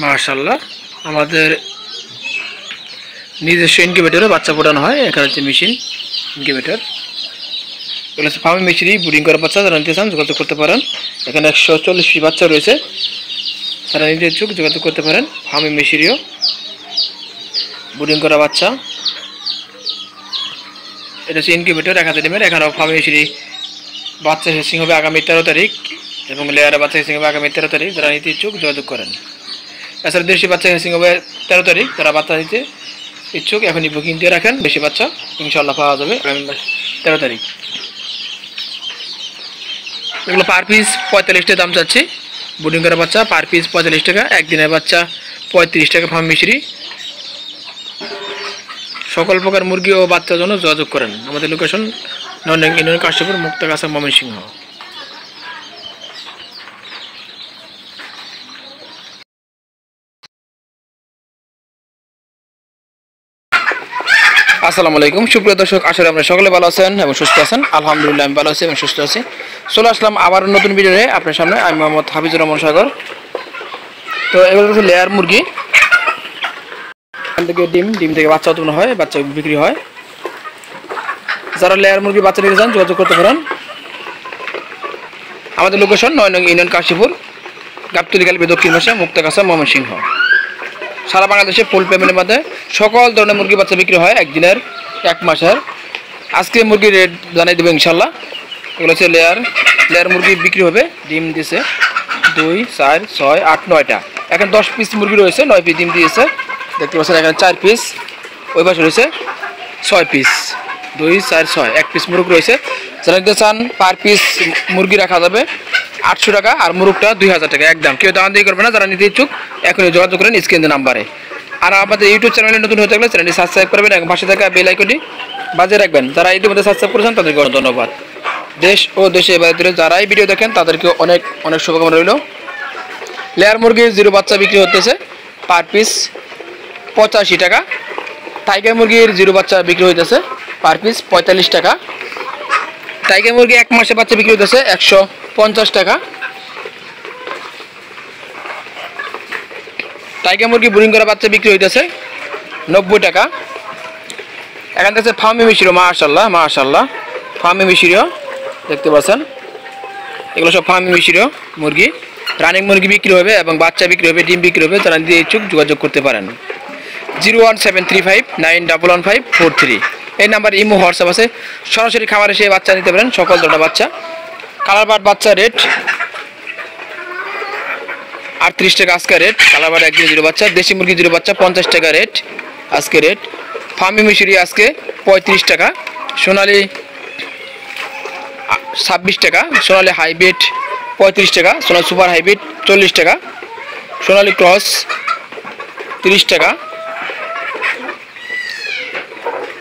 মাশাআল্লাহ আমাদের নিজস্ব ইনকিউবেটরে বাচ্চা ফোটানো হয়। এখানে হচ্ছে মেশিন ইনকিউবেটর, এগুলো হচ্ছে ফার্মি মেশিনই ব্রিডিং করা বাচ্চা। যারা নিতে চান যোগাযোগ করতে পারেন। এখানে 140 বাচ্চা রয়েছে, তারা নিতে ইচ্ছুক যোগাযোগ করতে পারেন। ফার্মি মেশিনও ব্রিডিং করা বাচ্চা। এটা হচ্ছে ইনকিউবেটর 1000 ডিমের। এখানেও ফার্মি মেশিনই বাচ্চা হেসিং হবে আগামী 13 তারিখ এবং লেয়ারে বাচ্চা হেসিং হবে আগামী 13 তারিখ। যারা নিতে ইচ্ছুক যোগাযোগ করেন। এছাড়া দেশি বাচ্চা হেসিং হবে 13 তারিখ। যারা বাচ্চা নিতে ইচ্ছুক এখনই বুকিং দিয়ে রাখেন। বেশি বাচ্চা ইনশাল্লাহ পাওয়া যাবে আগামী 13 তারিখ। এগুলো পার পিস 45 টাকা দাম চাচ্ছি। ব্রিডিং করা বাচ্চা পার পিস 45 টাকা, একদিনের বাচ্চা 35 টাকা। ফার্ম মিশরি সকল প্রকার মুরগি ও বাচ্চার জন্য যোগাযোগ করেন। আমাদের লোকেশন নরসিংদী ইউনিয়ন কাশীপুর, মুক্তাগাছা, ময়মনসিংহ। আসসালামু আলাইকুম সুপ্রিয় দর্শক, আশা করি আপনারা সকলে ভালো আছেন এবং সুস্থ আছেন। আলহামদুলিল্লাহ আমি ভালো আছি এবং সুস্থ আছি। চলে আসলাম আবার নতুন ভিডিওতে আপনার সামনে। আমি মোহাম্মদ হাফিজুর রহমান সাগর। তো এগুলো হচ্ছে লেয়ার মুরগি। এখান থেকে ডিম থেকে বাচ্চা উৎপন্ন হয়, বাচ্চা বিক্রি হয়। যারা লেয়ার মুরগি বাচ্চা নিতে চান যোগাযোগ করতে পারেন। আমাদের লোকেশন নরসিংদী ইউনিয়ন কাশীপুর, গাবতলী কালীপি দক্ষিণ পাশে, মুক্তাগাছা, ময়মনসিংহ। সারা বাংলাদেশে ফুল পেমেন্টের মধ্যে সকল ধরনের মুরগি বাচ্চা বিক্রি হয়, একদিনের, এক মাসের। আজকে মুরগির রেট জানাই দেবো ইনশাল্লাহ। এগুলো হচ্ছে লেয়ার মুরগি বিক্রি হবে। ডিম দিয়েছে 2, 4, 6, 8, 9টা। এখন 10 পিস মুরগি রয়েছে, 9 পিস ডিম দিয়েছে দেখতে পাচ্ছেন। এখানে 4 পিস, ওই পাশে রয়েছে 6 পিস। 2, 4, 6 1 পিস মুরগ রয়েছে। যারা নিতে চান পার পিস মুরগি রাখা যাবে 800 টাকা, আর মুরগটা 2000 টাকা একদম। কেউ দাম দিয়ে করবে না। যারা নিতে ইচ্ছুক এখনই যোগাযোগ করেন স্ক্রিনের নাম্বারে। আর আমাদের ইউটিউব চ্যানেলে নতুন হয়ে থাকলে চ্যানেলটি সাবস্ক্রাইব করবেন এবং পাশে থাকা বেল আইকনটি বাজিয়ে রাখবেন। যারা ইতিমধ্যে সাবস্ক্রাইব করেছেন তাদেরকে ধন্যবাদ। দেশ ও দেশে বাইরে যারা এই ভিডিও দেখেন তাদেরকে অনেক অনেক শুভকামনা রইল। লেয়ার মুরগির 0 বাচ্চা বিক্রি হতেছে পার পিস 85 টাকা। টাইগার মুরগির 0 বাচ্চা বিক্রি হইতেছে পার পিস 45 টাকা। টাইগার মুরগি 1 মাসে বাচ্চা বিক্রি হইতেছে 150 টাকা। টাইগার মুরগি ব্রিডিং করা বাচ্চা বিক্রি হইতেছে 90 টাকা। এখান থেকে ফার্মি মিশরিও মাশাআল্লাহ ফার্মি মিশরিও দেখতে পাচ্ছেন। এগুলো সব ফার্মি মিশরিও মুরগি। রানিং মুরগি বিক্রি হবে এবং বাচ্চা বিক্রি হবে, ডিম বিক্রি হবে। যারা নিতে ইচ্ছুক যোগাযোগ করতে পারেন। 01735911543 এই নাম্বার ইমো হোয়াটসঅ্যাপ আছে। সরাসরি খামারে এসে বাচ্চা নিতে পারেন, সকল ধরনের বাচ্চা। কালার বার্ড বাচ্চা রেট 38 টাকা আজকে রেট। কালার বার্ড একদিনে 0 বাচ্চা। দেশি মুরগি 0 বাচ্চা 50 টাকা রেট আজকে রেট। ফার্মি মিশরি আজকে 35 টাকা। সোনালি 26 টাকা। সোনালি হাইব্রিড 35 টাকা। সোনালি সুপার হাইব্রিড 40 টাকা। সোনালি ক্রস 30 টাকা।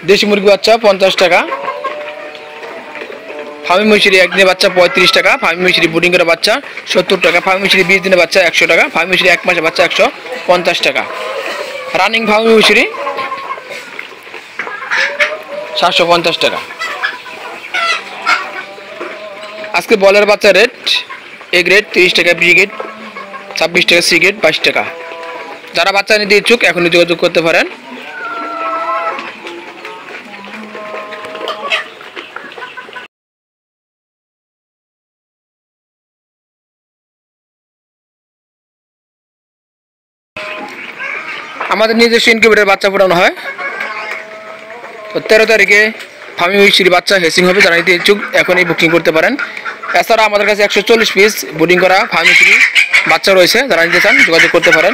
দেশি মুরগি বাচ্চা 50 টাকা। ফার্মি মিশরি একদিনে বাচ্চা 35 টাকা। ফার্মি মিশরি ব্রিডিং করা বাচ্চা 70 টাকা। ফার্মি মিশরি 20 দিনে বাচ্চা 100 টাকা। ফার্মি মিশরি 1 মাসে বাচ্চা 150 টাকা। রানিং ফার্মি মিশরি 750 টাকা। আজকে বলের বাচ্চা রেট এ গ্রেড 30 টাকা, বি গ্রেড 26 টাকা, সি গ্রেড 22 টাকা। যারা বাচ্চা নিতে ইচ্ছুক এখনই যোগাযোগ করতে পারেন। আমাদের নিজস্ব ইনকিউবেটর বাচ্চা ফোটানো হয়। তো 13 তারিখে ফার্মি মিশরি বাচ্চা হেসিং হবে। যারা নিতে ইচ্ছুক এখনই বুকিং করতে পারেন। এছাড়া আমাদের কাছে 140 পিস ব্রিডিং করা ফার্মি মিশরি বাচ্চা রয়েছে। যারা নিতে চান যোগাযোগ করতে পারেন।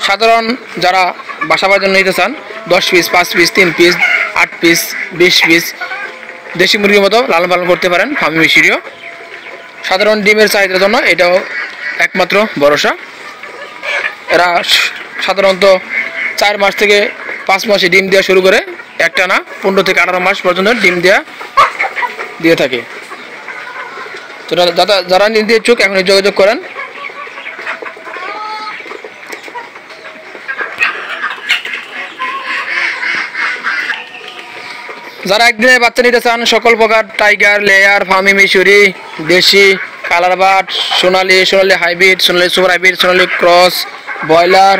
সাধারণ যারা বাসাবার জন্য নিতে চান 10 piece, 5 piece, 3 piece, 8 piece, 20 piece দেশি মুরগির মতো লালন পালন করতে পারেন। ফার্মি মিশরিও সাধারণ ডিমের চাহিদার জন্য এটাও একমাত্র ভরসা। এরা সাধারণত 4 মাস থেকে 5 মাসে ডিম দেওয়া শুরু করে একটানা 15 থেকে 18 মাস পর্যন্ত ডিম দিয়ে থাকে। তো যারা নিতে ইচ্ছুক এখন যোগাযোগ করেন। যারা একদিনে বাচ্চা নিতে চান সকল প্রকার টাইগার, লেয়ার, ফার্মি মিশরি, দেশি colour but, Sonali, Sonali hybrid, Sonali super hybrid, Sonali cross, broiler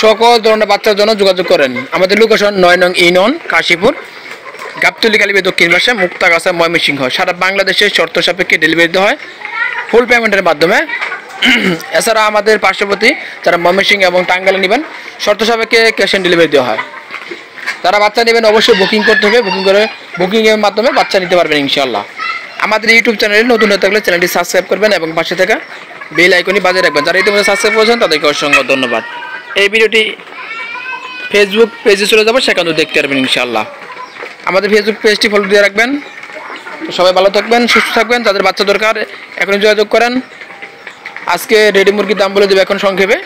সকল ধরনের বাচ্চার জন্য যোগাযোগ করেন। আমাদের লোকেশন 9 নং ইউনিয়ন কাশীপুর, গাবতলী কালীবাড়ি দক্ষিণ পাশে, মুক্তাগাছা, ময়মনসিংহ। সারা বাংলাদেশে শর্ত সাপেক্ষে ডেলিভারি দেওয়া হয় ফুল পেমেন্টের মাধ্যমে। এছাড়া আমাদের পার্শ্ববর্তী যারা ময়মনসিংহ এবং টাঙ্গাইলে নেবেন শর্ত সাপেক্ষে ক্যাশ অন ডেলিভারি দেওয়া হয়। যারা বাচ্চা নেবেন অবশ্যই বুকিং করতে হবে, বুকিংয়ের মাধ্যমে বাচ্চা নিতে পারবেন ইনশাআল্লাহ। আমাদের ইউটিউব চ্যানেলে নতুন হয়ে থাকলে চ্যানেলটি সাবস্ক্রাইব করবেন এবং পাশে থাকা বেল আইকনটি বাজিয়ে রাখবেন। যারা ইতিমধ্যে সাবস্ক্রাইব করেছেন তাদেরকে অসংখ্য ধন্যবাদ। এই ভিডিওটি ফেসবুক পেজে চলে যাবো, সেখানেও দেখতে পারবেন ইনশাআল্লাহ। আমাদের ফেসবুক পেজটি ফলো দিয়ে রাখবেন। সবাই ভালো থাকবেন, সুস্থ থাকবেন। যাদের বাচ্চা দরকার এখনই যোগাযোগ করেন। আজকে রেডি মুরগির দাম বলে দেবে এখন সংক্ষেপে।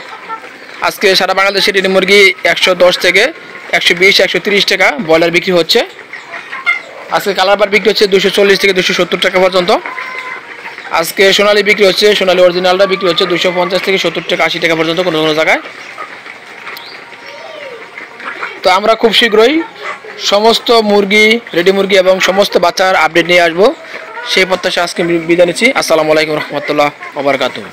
আজকে সারা বাংলাদেশে রেডি মুরগি 110 থেকে 120, 130 টাকা ব্রয়লার বিক্রি হচ্ছে। আজকে কালার বার বিক্রি হচ্ছে 240 থেকে 270 টাকা পর্যন্ত। আজকে সোনালি বিক্রি হচ্ছে, সোনালি অরিজিনালটা বিক্রি হচ্ছে 250 থেকে 70 টাকা, 80 টাকা পর্যন্ত কোনো কোনো জায়গায়। তো আমরা খুব শীঘ্রই সমস্ত মুরগি, রেডি মুরগি এবং সমস্ত বাচ্চার আপডেট নিয়ে আসবো। সেই প্রত্যাশা আজকে বিদায় নিচ্ছি। আসসালামু আলাইকুম রহমতুল্লাহ ওয়া বারাকাতুহু।